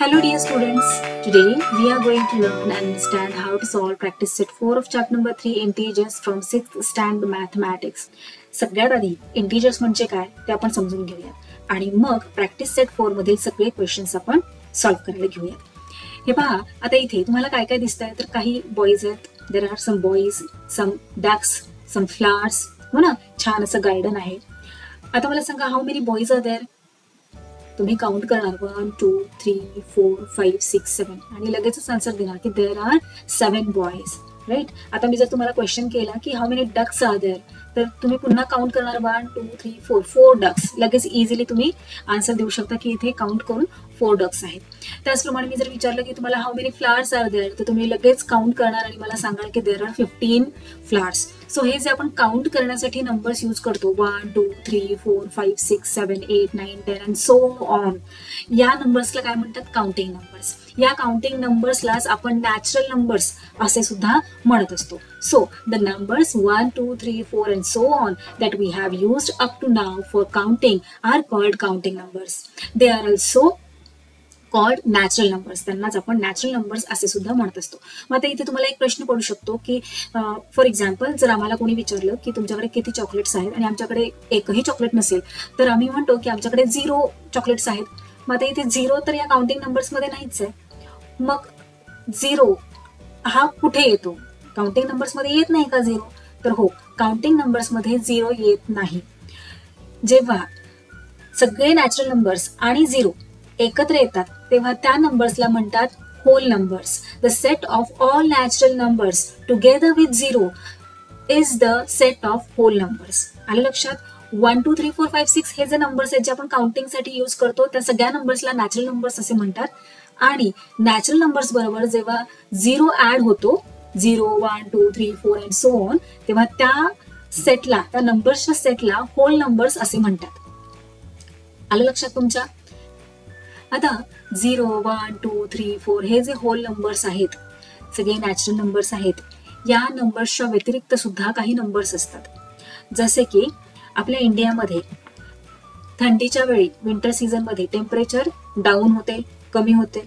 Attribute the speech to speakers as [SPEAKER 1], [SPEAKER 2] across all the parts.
[SPEAKER 1] Hello dear students, today we are going to learn and understand how to solve practice set 4 of chapter number 3 integers from 6th standard mathematics. सगळ्यात आधी integers म्हणजे काय ते आपण समजून घेऊयात आणि मग प्रॅक्टिस सेट 4 मधील सगळे क्वेश्चन्स आपण सॉल्व्ह करायला घेऊयात. हे पहा, आता इथे तुम्हाला काय काय दिसतंय तर काही बॉईज आहेत, there are some boys, some ducks, some flowers, हो ना. छान असं गार्डन आहे. आता मला सांगा, how many boys are there. तुम्ही काउंट करणार 1 2 3 4 5 6 7 आणि लगेचच आन्सर देणार की देर आर 7 बॉईज, राईट. आता मी जर तुम्हाला क्वेश्चन केला की how many ducks are there, तर तुम्ही पुन्हा काउंट करणार 1 2 3 4 4 डक्स. लगेच इझिली तुम्ही आन्सर देऊ शकता की इथे काउंट करून 4 डक्स आहेत. त्याचप्रमाणे मी जर विचारलं की तुम्हाला how many flowers R there, तर तुम्ही लगेच काउंट करणार आणि मला सांगाल की देर आर 15 फ्लावर्स. सो हे जे आपण काउंट करण्यासाठी नंबर्स यूज करतो 1 2 3 4 5 6 7 8 9 10 अँड सो ऑन, या नंबर्सला काय म्हणतात, काउंटिंग नंबर्स. या काउंटिंग नंबर्सलाच आपण नॅचरल नंबर्स असे सुद्धा म्हणत असतो. So the numbers 1 2 3 4 and so on that we have used up to now for counting are called counting numbers. They are also called natural numbers. त्यांनाच आपण नॅचरल नंबर्स असे सुद्धा म्हणत असतो. मग आता इथे तुम्हाला एक प्रश्न पडू शकतो की फॉर एक्झाम्पल जर आम्हाला कोणी विचारलं की तुमच्याकडे किती चॉकलेट्स आहेत आणि आमच्याकडे एकही चॉकलेट नसेल, तर आम्ही म्हणतो की आमच्याकडे 0 चॉकलेट्स आहेत. मग आता इथे 0 तर या काउंटिंग नंबर्समध्ये नाहीच आहे. मग 0 हा कुठे येतो, काउंटिंग नंबर्समध्ये येत नाही का 0? तर हो, काउंटिंग नंबर्समध्ये 0 येत नाही. जेव्हा सगळे नॅचरल नंबर्स आणि 0 एकत्र येतात तेव्हा त्या नंबर्सला म्हणतात whole numbers. The set of all natural numbers together with 0 is the set of whole numbers. आलं लक्षात? 1 2 3 4 5 6 हे जे नंबर्स आहेत जे आपण काउंटिंगसाठी यूज करतो त्या सगळ्या नंबर्सला नॅचरल नंबर्स असे म्हणतात. आणि नॅचरल नंबर्स बरोबर जेव्हा 0 ऍड होतो, 0 1 2 3 4 अँड सो ऑन, तेव्हा त्या सेटला, त्या नंबर्सच्या सेटला होल नंबर्स असे म्हणतात. आलं लक्षात तुमच्या? आता 0 1 2 3 4 हे जे होल नंबर्स आहेत, सगळे नॅचरल नंबर्स आहेत, या नंबर्सच्या व्यतिरिक्त सुद्धा काही नंबर्स असतात. जसे की आपल्या इंडियामध्ये थंडीच्या वेळी, विंटर सीझनमध्ये टेम्परेचर डाऊन होते, कमी होते.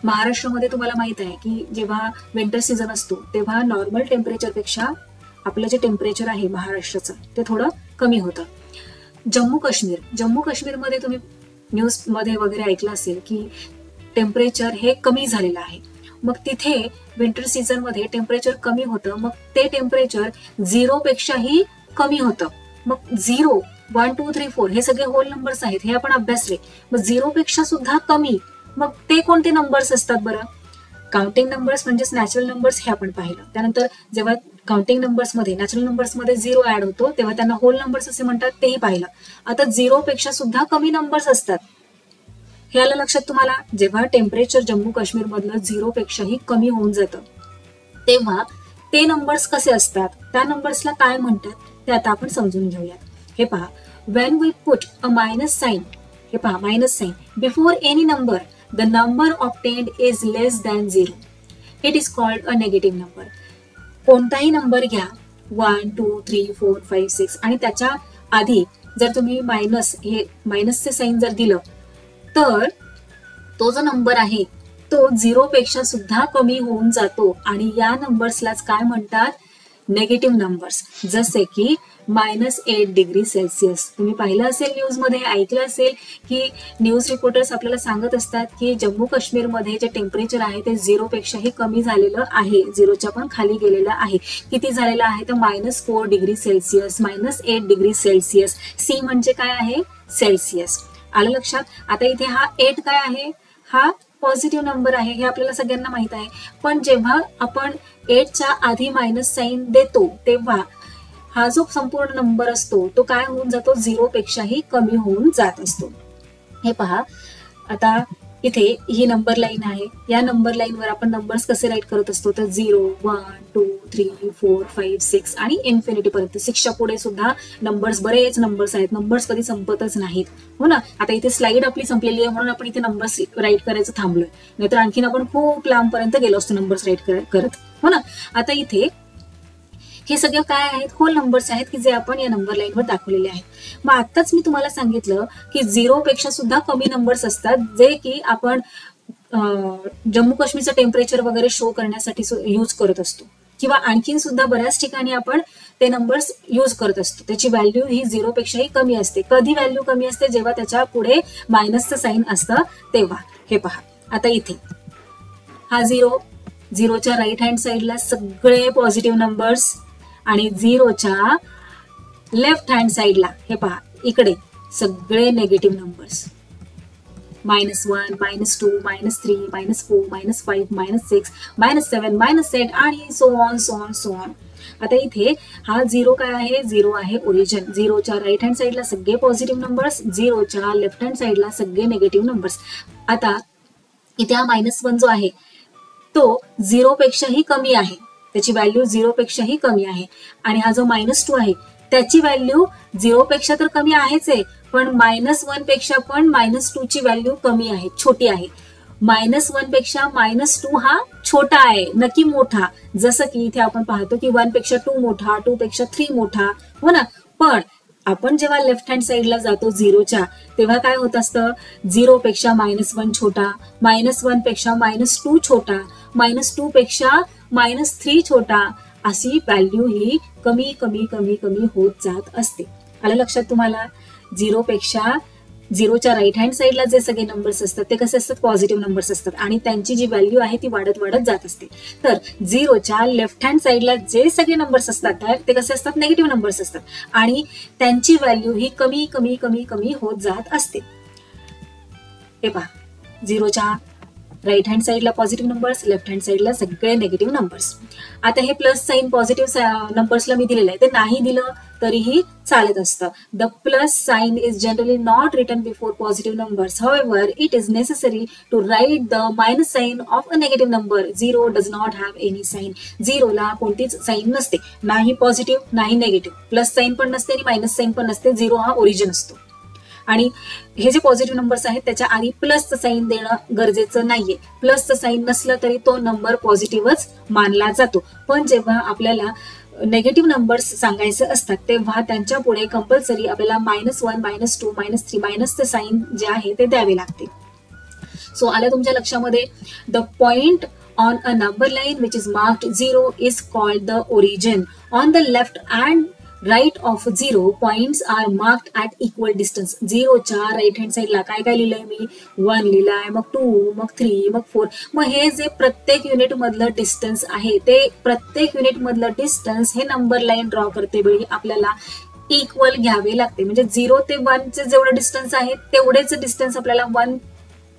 [SPEAKER 1] महाराष्ट्रामध्ये तुम्हाला माहित आहे की जेव्हा विंटर सीझन असतो तेव्हा नॉर्मल टेम्परेचरपेक्षा आपलं जे टेम्परेचर आहे महाराष्ट्राचं ते थोडं कमी होतं. जम्मू काश्मीरमध्ये तुम्ही न्यूजमध्ये वगैरे ऐकलं असेल की टेम्परेचर हे कमी झालेलं आहे. मग तिथे विंटर सीझनमध्ये टेम्परेचर कमी होतं, मग ते टेम्परेचर 0 पेक्षाही कमी होतं. मग 0 1 2 3 4 हे सगळे होल नंबर्स आहेत, हे आपण अभ्यासले. मग 0 पेक्षा सुद्धा कमी, मग ते कोणते नंबर्स असतात बरं? काउंटिंग नंबर्स म्हणजेच नॅचरल नंबर्स, हे आपण पाहिलं. त्यानंतर जेव्हा काउंटिंग नंबर्समध्ये, नॅचरल नंबर्समध्ये 0 ऍड होतो तेव्हा त्यांना होल नंबर्स असे म्हणतात, तेही पाहिलं. आता 0 पेक्षा सुद्धा कमी नंबर्स असतात, हे आलं लक्षात तुम्हाला? जेव्हा टेम्परेचर जम्मू काश्मीर मधलं 0 पेक्षाही कमी होऊन जातं तेव्हा ते नंबर्स कसे असतात, त्या नंबर्सला काय म्हणतात ते आता आपण समजून घेऊयात. हे पहा, when we put a minus sign, हे पहा minus sign before any number, the number obtained is less than 0. It is called a negative number. कोणताही नंबर घ्या, 1 2 3 4 5 6, आणि त्याच्या आधी जर तुम्ही मायनसचे साइन जर दिलं तर तो जो नंबर आहे तो 0 पेक्षा सुद्धा कमी होऊन जातो आणि या नंबर्सलाच काय म्हणतात, नेगेटिव्ह नंबर्स. जसे की -8 डिग्री सेल्सिअस. तुम्ही पाहिलं असेल, न्यूजमध्ये ऐकलं असेल की न्यूज रिपोर्टर्स आपल्याला सांगत असतात की जम्मू काश्मीरमध्ये जे टेम्परेचर आहे ते 0 पेक्षाही कमी झालेलं आहे, 0च्या पण खाली गेलेलं आहे. किती झालेलं आहे तर -4 degree Celsius, -8 degree Celsius. C म्हणजे काय आहे, सेल्सिअस. आलं लक्षात? आता इथे हा 8 काय आहे, हा पॉझिटिव्ह नंबर आहे, हे आपल्याला सगळ्यांना माहित आहे. पण जेव्हा आपण 8च्या आधी मायनस साइन देतो तेव्हा हा जो संपूर्ण नंबर असतो तो काय होऊन जातो, 0 पेक्षाही कमी होऊन जात असतो. हे पहा, आता इथे ही नंबर लाईन आहे. या नंबर लाईनवर आपण नंबर्स कसे राईट करत असतो तर 0 1 2 3 4 5 6 आणि इन्फिनिटी पर्यंत. 6च्या पुढे सुद्धा नंबर्स, बरेच नंबर्स आहेत, नंबर्स कधी संपतच नाहीत, हो ना. आता इथे स्लाइड आपली संपलेली आहे म्हणून आपण इथे नंबर्स राईट करायचं थांबलोय, नाहीतर आणखीन आपण खूप लांबपर्यंत गेलो असतो नंबर्स राईट करत, हो ना. आता इथे हे सगळे काय आहेत, होल नंबर्स आहेत की जे आपण या नंबर लाईनवर दाखवलेले आहेत. मग आताच मी तुम्हाला सांगितलं की 0 पेक्षा सुद्धा कमी नंबर्स असतात जे की आपण जम्मू काश्मीरचं टेम्परेचर वगैरे शो करण्यासाठी यूज करत असतो, किंवा आणखीन सुद्धा बऱ्याच ठिकाणी आपण ते नंबर्स यूज करत असतो. त्याची व्हॅल्यू ही 0 पेक्षाही कमी असते. कधी व्हॅल्यू कमी असते, जेव्हा त्याच्या पुढे मायनसचं साईन असतं तेव्हा. हे पहा, आता इथे हा 0च्या राईट हँड साईडला सगळे पॉझिटिव्ह नंबर्स, आणि 0च्या लेफ्ट हँड साईडला हे पहा इकडे सगळे निगेटिव्ह नंबर्स. -1, -2, -3, -4, -5, -6, -7, -8 आणि सो ऑन. आता इथे हा 0 काय आहे, 0 आहे ओरिजिन. 0च्या राईट हँड साईडला सगळे पॉझिटिव्ह नंबर्स, 0च्या लेफ्ट हँड साईडला सगळे निगेटिव्ह नंबर्स. आता इथे हा -1 जो आहे तो 0 पेक्षाही कमी आहे, त्याची व्हॅल्यू 0 पेक्षाही कमी आहे. आणि हा जो -2 आहे त्याची व्हॅल्यू 0 पेक्षा तर कमी आहेच आहे, पण -1 पेक्षा पण -2 ची व्हॅल्यू कमी आहे, छोटी आहे. -1 पेक्षा -2 हा छोटा आहे, नक्की मोठा. जसं की इथे आपण पाहतो की 1 पेक्षा 2 मोठा, 2 पेक्षा 3 मोठा, हो ना. पण आपण जेव्हा लेफ्ट हँड साईडला जातो 0च्या, तेव्हा काय होत असतं, 0 पेक्षा -1 छोटा, -1 पेक्षा -2 छोटा, -2 पेक्षा -3 छोटा, अशी व्हॅल्यू ही कमी कमी कमी कमी होत जात असते. आलं लक्षात तुम्हाला? 0च्या राईट हँड साईडला जे सगळे नंबर्स असतात ते कसे असतात, पॉझिटिव्ह नंबर्स असतात, आणि त्यांची जी व्हॅल्यू आहे ती वाढत वाढत जात असते. तर 0च्या लेफ्ट हँड साईडला जे सगळे नंबर्स असतात ते कसे असतात, निगेटिव्ह नंबर्स असतात, आणि त्यांची व्हॅल्यू ही कमी कमी कमी कमी होत जात असते. हे पहा, 0च्या राईट हँड साईडला पॉझिटिव्ह नंबर्स, लेफ्ट हँड साईडला सगळे निगेटिव्ह नंबर्स. आता हे प्लस साईन पॉझिटिव्ह नंबर्सला मी दिलेलं आहे, ते नाही दिलं तरीही चालत असतं. The plus sign is generally not written before positive numbers. However, it is necessary to write the minus sign of a negative number. 0 does not have any sign. 0ला कोणतीच साईन नसते, नाही पॉझिटिव्ह नाही निगेटिव्ह, प्लस साईन पण नसते आणि minus sine पण नसते. 0 हा ओरिजिन असतो. आणि हे जे पॉझिटिव्ह नंबर्स आहेत त्याच्या आधी प्लसचं साईन देणं गरजेचं नाहीये. प्लसचं साईन नसलं तरी तो नंबर पॉझिटिव्हच मानला जातो. पण जेव्हा आपल्याला नेगेटिव्ह नंबर्स सांगायचे असतात तेव्हा त्यांच्या पुढे कंपल्सरी आपल्याला -1, -2, -3 मायनसचं साईन जे आहे ते द्यावे लागते. सो आलं तुमच्या लक्षामध्ये? The point on a number line which is marked 0 is called the origin. On the left and right of 0 points are marked at equal distance. 0च्या राईट हँड साईडला काय काय लिहिलंय मी, 1 लिहिलंय, मग 2, मग 3, मग 4. मग हे जे प्रत्येक युनिट मधलं डिस्टन्स आहे ते प्रत्येक युनिट मधलं डिस्टन्स हे नंबर लाईन ड्रॉ करते वेळी आपल्याला इक्वल घ्यावे लागते. म्हणजे 0 ते 1चे जेवढं डिस्टन्स आहे तेवढेच डिस्टन्स आपल्याला 1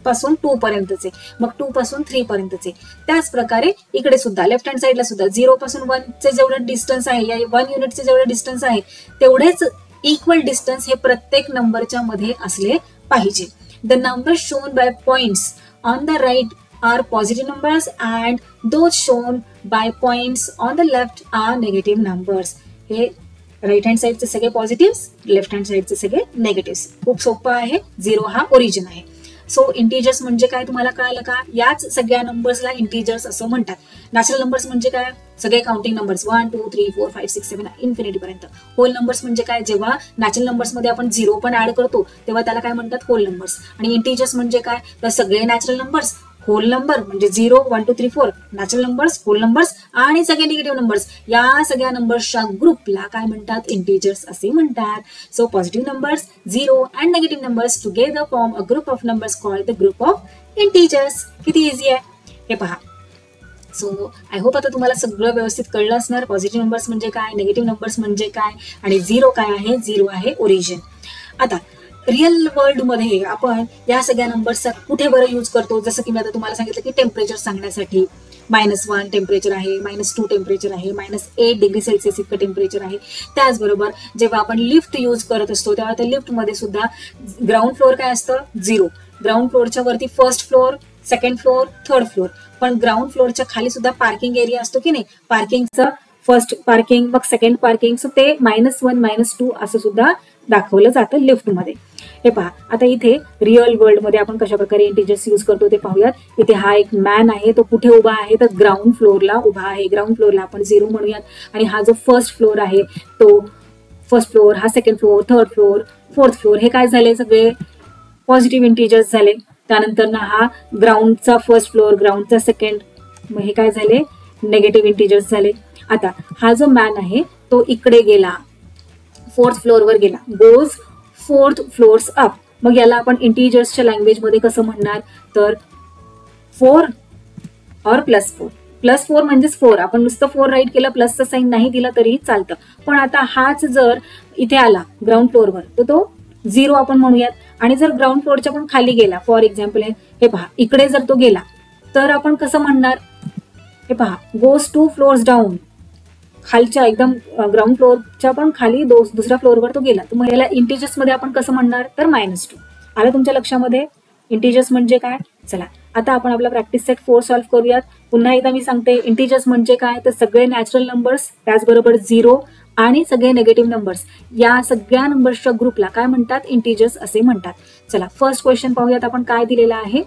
[SPEAKER 1] पासून 2 पर्यंतचे, मग 2 पासून 3 पर्यंतचे. त्याच प्रकारे इकडे सुद्धा लेफ्ट हँड साईडला सुद्धा 0 पासून 1चे जेवढं डिस्टन्स आहे, या 1 युनिटचे जेवढं डिस्टन्स आहे तेवढेच इक्वल डिस्टन्स हे प्रत्येक नंबरच्या मध्ये असले पाहिजे. The number shown by points on the right are positive numbers and those shown by points on the left are negative numbers. हे राईट हँड साईडचे सगळे पॉझिटिव्ह, लेफ्ट हँड साईडचे सगळे निगेटिव्ह. खूप सोपं आहे. 0 हा ओरिजिन आहे. सो इंटिजर्स म्हणजे काय तुम्हाला कळलं का? याच सगळ्या नंबर्सला इंटिजर्स असं म्हणतात. नॅचरल नंबर्स म्हणजे काय? सगळे काउंटिंग नंबर्स 1, 2, 3, 4, 5, 6, 7 इन्फिनिटी पर्यंत. होल नंबर्स म्हणजे काय? जेव्हा नॅचरल नंबर्स मध्ये आपण 0 पण ऍड करतो तेव्हा त्याला काय म्हणतात? Whole numbers. आणि इंटिजर्स म्हणजे काय? तर सगळे नॅचरल नंबर्स, होल नंबर म्हणजे 0, 1, 2, 3, 4 नॅचरल नंबर्स, होल नंबर्स आणि सगळे निगेटिव्ह नंबर्स, या सगळ्या नंबर्सच्या ग्रुपला काय म्हणतात? इंटिजर्स असे म्हणतात. So positive numbers, 0 and negative numbers together form a group of numbers called the group of integers. किती इझी आहे हे पहा. सो आय होप आता तुम्हाला सगळं व्यवस्थित कळलं असणार. पॉझिटिव्ह नंबर्स म्हणजे काय, निगेटिव्ह नंबर्स म्हणजे काय, आणि 0 काय आहे? 0 आहे ओरिजिन. आता रिअल वर्ल्ड मध्ये आपण या सगळ्या नंबर्सचा कुठे बरं यूज करतो? जसं की मी आता तुम्हाला सांगितलं की टेम्परेचर सांगण्यासाठी -1 टेम्परेचर आहे, -2 टेम्परेचर आहे, -8 डिग्री सेल्सिअस इतकं टेम्परेचर आहे. त्याचबरोबर जेव्हा आपण लिफ्ट यूज करत असतो तेव्हा त्या लिफ्टमध्ये सुद्धा ग्राउंड फ्लोअर काय असतं? 0. ग्राउंड फ्लोअरच्या वरती first floor, second floor, third floor. पण ग्राउंड फ्लोअरच्या खाली सुद्धा पार्किंग एरिया असतो की नाही? पार्किंगचं फर्स्ट पार्किंग, मग सेकंड पार्किंग, सो ते -1, -2 असं सुद्धा दाखवलं जातं लिफ्टमध्ये. हे पहा, आता इथे रिअल वर्ल्ड मध्ये आपण कशा प्रकारे इंटिजर्स यूज करतो ते पाहूयात. इथे हा एक मॅन आहे, तो कुठे उभा आहे तर ग्राउंड फ्लोअरला उभा आहे. ग्राउंड फ्लोअरला आपण 0 म्हणूयात. आणि हा जो फर्स्ट फ्लोअर आहे तो फर्स्ट फ्लोअर, हा second floor, third floor, fourth floor, हे काय झाले सगळे पॉझिटिव्ह इंटिजर्स झाले. त्यानंतर ना हा ग्राउंडचा फर्स्ट फ्लोअर, ग्राउंडचा सेकंड, मग हे काय झाले नेगेटिव्ह इंटिजर्स झाले. आता हा जो मॅन आहे तो इकडे गेला, फोर्थ फ्लोअरवर गेला, गोज फोर्थ फ्लोअर्स अप. मग याला आपण इंटिजर्सच्या लँग्वेजमध्ये कसं म्हणणार तर 4 और +4. +4 म्हणजेच 4. आपण नुसतं 4 राईट केलं, प्लसचं साईन नाही दिला तरीही चालतं. पण आता हाच जर इथे आला ग्राउंड फ्लोअरवर तर तो 0 आपण म्हणूयात. आणि जर ग्राउंड फ्लोअरच्या पण खाली गेला, फॉर एक्झाम्पल हे पहा, इकडे जर तो गेला तर आपण कसं म्हणणार, हे पहा, गोज 2 फ्लोअर्स डाऊन, खालच्या एकदम ग्राउंड फ्लोअरच्या पण खाली दुसऱ्या फ्लोअरवर तो गेला. तर मग याला इंटिजर्स मध्ये आपण कसं म्हणणार तर -2. आलं तुमच्या लक्षामध्ये इंटिजर्स म्हणजे काय. चला आता आपण आपला प्रॅक्टिस सेट 4 सॉल्व्ह करूयात. पुन्हा एकदा मी सांगते, इंटिजर्स म्हणजे काय तर सगळे नॅचरल नंबर्स, त्याचबरोबर 0 आणि सगळे निगेटिव्ह नंबर्स, या सगळ्या नंबर्सच्या ग्रुपला काय म्हणतात इंटिजर्स असे म्हणतात. चला फर्स्ट क्वेश्चन पाहूयात आपण काय दिलेला आहे.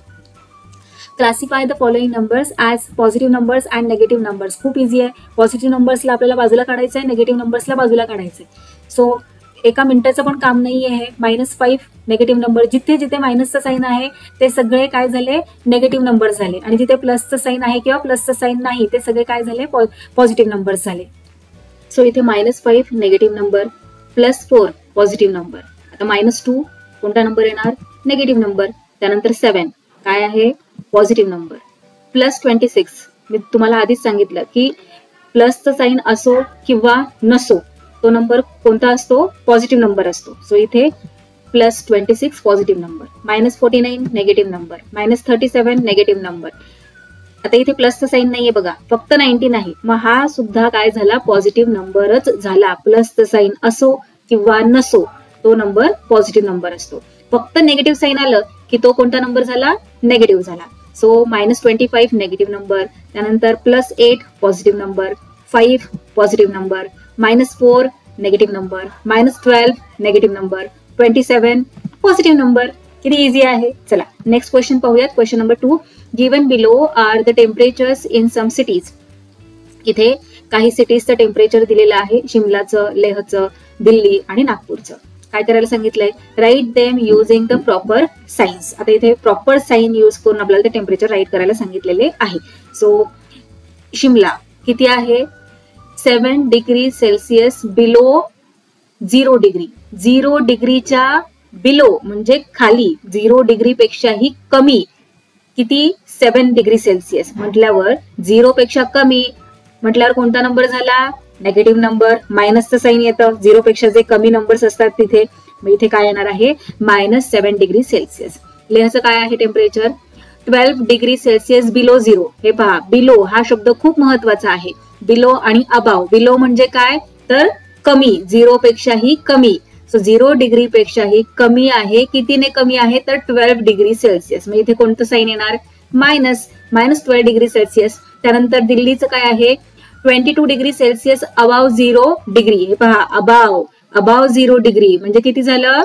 [SPEAKER 1] Classify the following numbers as positive numbers and negative numbers. खूप इझी आहे. पॉझिटिव्ह नंबर्सला आपल्याला बाजूला काढायचं आहे, नेगेटिव्ह नंबर्सला बाजूला काढायचं आहे. सो एका मिनिटाचं पण काम नाही आहे. -5 नेगेटिव्ह नंबर, जिथे जिथे मायनसचं साईन आहे ते सगळे काय झाले नेगेटिव्ह नंबर झाले. आणि जिथे प्लसचं साईन आहे किंवा प्लसचं साईन नाही ते सगळे काय झाले पॉझिटिव्ह नंबर्स झाले. सो इथे -5 नेगेटिव्ह नंबर, +4 पॉझिटिव्ह नंबर. आता -2 कोणता नंबर येणार नेगेटिव्ह नंबर. त्यानंतर 7 काय आहे पॉझिटिव्ह नंबर. +26 मी तुम्हाला आधीच सांगितलं की प्लसचं साईन असो किंवा नसो तो नंबर कोणता असतो पॉझिटिव्ह नंबर असतो. सो इथे +26 positive number. -49 negative number. -37 negative number. आता इथे प्लसचं साईन नाहीये बघा, फक्त 19 आहे. मग हा सुद्धा काय झाला पॉझिटिव्ह नंबरच झाला. प्लसचं साईन असो किंवा नसो तो नंबर पॉझिटिव्ह नंबर असतो. फक्त नेगेटिव्ह साईन आलं की तो कोणता नंबर झाला नेगेटिव्ह झाला. So -25 negative number. त्यानंतर +8 positive number, 5 positive number, -4 negative number, -12 negative number, 27 positive number. किती इझी आहे. चला नेक्स्ट क्वेश्चन पाहूयात. Question number 2. Given below are the temperatures in some cities. इथे काही सिटीजचं टेम्परेचर दिलेलं आहे, शिमलाचं, लेहचं, दिल्ली आणि नागपूरचं. काय करायला सांगितलंय write them using the proper signs. आता इथे प्रॉपर साईन यूज करून आपल्याला ते टेम्परेचर राईट करायला सांगितलेले आहे. सो शिमला किती आहे 7 डिग्री सेल्सिअस बिलो 0 डिग्री. 0 डिग्रीच्या बिलो म्हणजे खाली, 0 डिग्री पेक्षाही कमी. किती 7 डिग्री सेल्सिअस म्हटल्यावर 0 पेक्षा कमी म्हटल्यावर कोणता नंबर झाला नेगेटिव्ह नंबर. मायनसचं साईन येतं 0 पेक्षा जे कमी नंबर्स असतात तिथे. मग इथे काय येणार आहे -7 डिग्री सेल्सिअस. लेहचं काय आहे टेम्परेचर 12 डिग्री सेल्सिअस बिलो 0. हे पहा बिलो हा शब्द खूप महत्वाचा आहे. बिलो आणि अबाव. बिलो म्हणजे काय तर कमी, 0 पेक्षाही कमी. सो 0 डिग्री पेक्षाही कमी आहे. कितीने कमी आहे तर 12 डिग्री सेल्सिअस. मग इथे कोणतं साईन येणार -12 डिग्री सेल्सिअस. त्यानंतर दिल्लीचं काय आहे 22 डिग्री सेल्सिअस अबाव 0 डिग्री. हे पहा अबाव 0 डिग्री म्हणजे किती झालं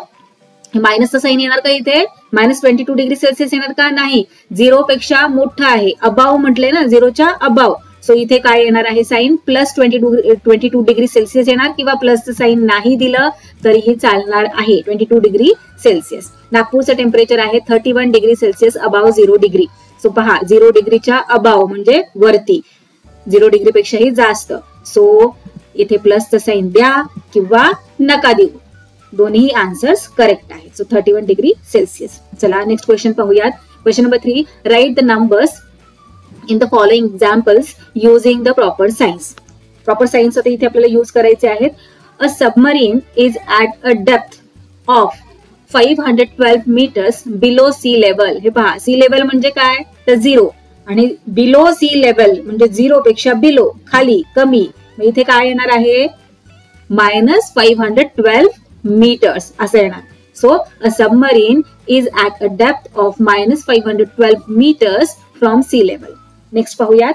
[SPEAKER 1] मायनसचं साईन येणार का इथे -22 डिग्री सेल्सिअस येणार का नाही. 0 पेक्षा मोठा आहे. अबाव म्हटले ना 0च्या अबाव. सो इथे काय येणार आहे साईन +22 डिग्री सेल्सिअस येणार किंवा प्लसचं साईन नाही दिलं तरीही चालणार आहे 22 डिग्री सेल्सिअस. नागपूरचं टेम्परेचर आहे 31 degree Celsius above 0 degree. So पहा 0 डिग्रीच्या अबाव म्हणजे वरती, 0 डिग्री पेक्षाही जास्त. सो इथे प्लसचं साईन द्या किंवा नका देऊ, दोन्ही आन्सर्स करेक्ट आहेत. So 31 degree Celsius. चला नेक्स्ट क्वेश्चन पाहूयात. Question number 3. Write the numbers in the following examples using the proper signs. Proper signs आता इथे आपल्याला यूज करायचे आहेत. A submarine is at a depth of 512 meters below sea level. हे पहा C level म्हणजे काय तर 0 आणि बिलो सी लेवल म्हणजे 0 पेक्षा बिलो खाली कमी. मग इथे काय येणार आहे -512 meters असं येणार. So a submarine is at a depth of -512 meters from sea level. Next पाहूयात.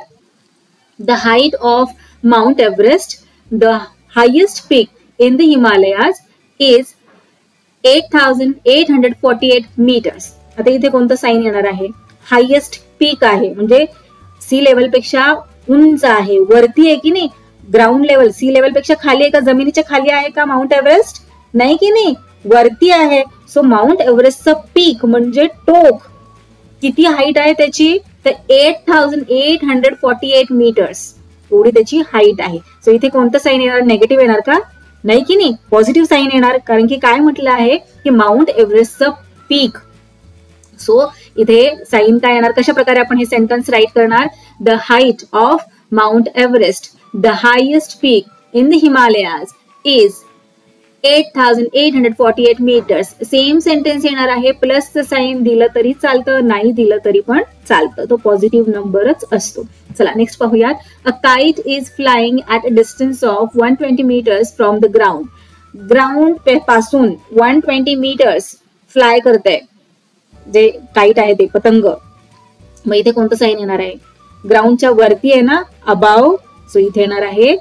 [SPEAKER 1] The height of Mount Everest, the highest peak in the Himalayas, is 8,848 meters. आता इथे कोणतं साईन येणार आहे? हायेस्ट पीक आहे, म्हणजे सी लेवल पेक्षा उंच आहे, वरती आहे की नाही. ग्राउंड लेवल सी लेवल पेक्षा खाली आहे का, जमिनीच्या खाली आहे का माउंट एव्हरेस्ट? नाही की नाही, वरती आहे. सो माउंट एव्हरेस्टचं पीक म्हणजे टोक किती हाईट आहे त्याची, तर 8,848 meters एवढी त्याची हाईट आहे. सो इथे कोणतं साईन येणार? नेगेटिव्ह येणार का? नाही की नाही, पॉझिटिव्ह साईन येणार, कारण की काय म्हटलं आहे की माउंट एव्हरेस्टचं पीक. सो इथे साईन काय येणार? कशा प्रकारे आपण हे सेंटेन्स राईट करणार? The height of Mount Everest, the highest peak in the Himalayas is 8,848 meters. Same sentence येणार आहे, प्लसचं साईन दिलं तरी चालतं, नाही दिलं तरी पण चालतं, तो पॉझिटिव्ह नंबरच असतो. चला नेक्स्ट पाहूयात. अ kite is flying at a distance of 120 meters from the ground. Ground पासून 120 meters फ्लाय करते जे काइट आहे ते पतंग. मग इथे कोणतं साईन येणार आहे? ग्राउंडच्या वरती आहे ना, अबाव. सो इथे येणार आहे,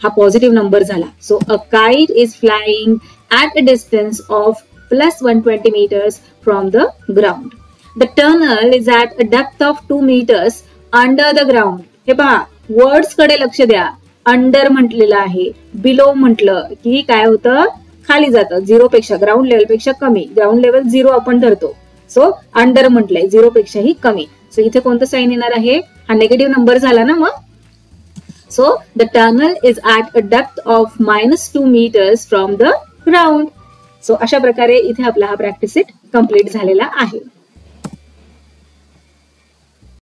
[SPEAKER 1] हा पॉझिटिव्ह नंबर झाला. So a kite is flying at a distance of plus 120 meters from the ground. The tunnel is at a depth of 2 meters under the ground. हे पहा, वर्ड्स कडे लक्ष द्या. अंडर म्हटलेलं आहे, बिलो म्हटलं की काय होतं, खाली जातं, 0 पेक्षा, ग्राउंड लेवल पेक्षा कमी. ग्राउंड लेवल 0 आपण धरतो. सो अंडर म्हटलंय, 0 पेक्षाही कमी. सो इथे कोणतं साईन येणार आहे? हा नेगेटिव्ह नंबर झाला ना. मग so the tunnel is at a depth of -2 meters from the ground. so अशा प्रकारे इथे आपला हा प्रॅक्टिस सेट कंप्लीट झालेला आहे.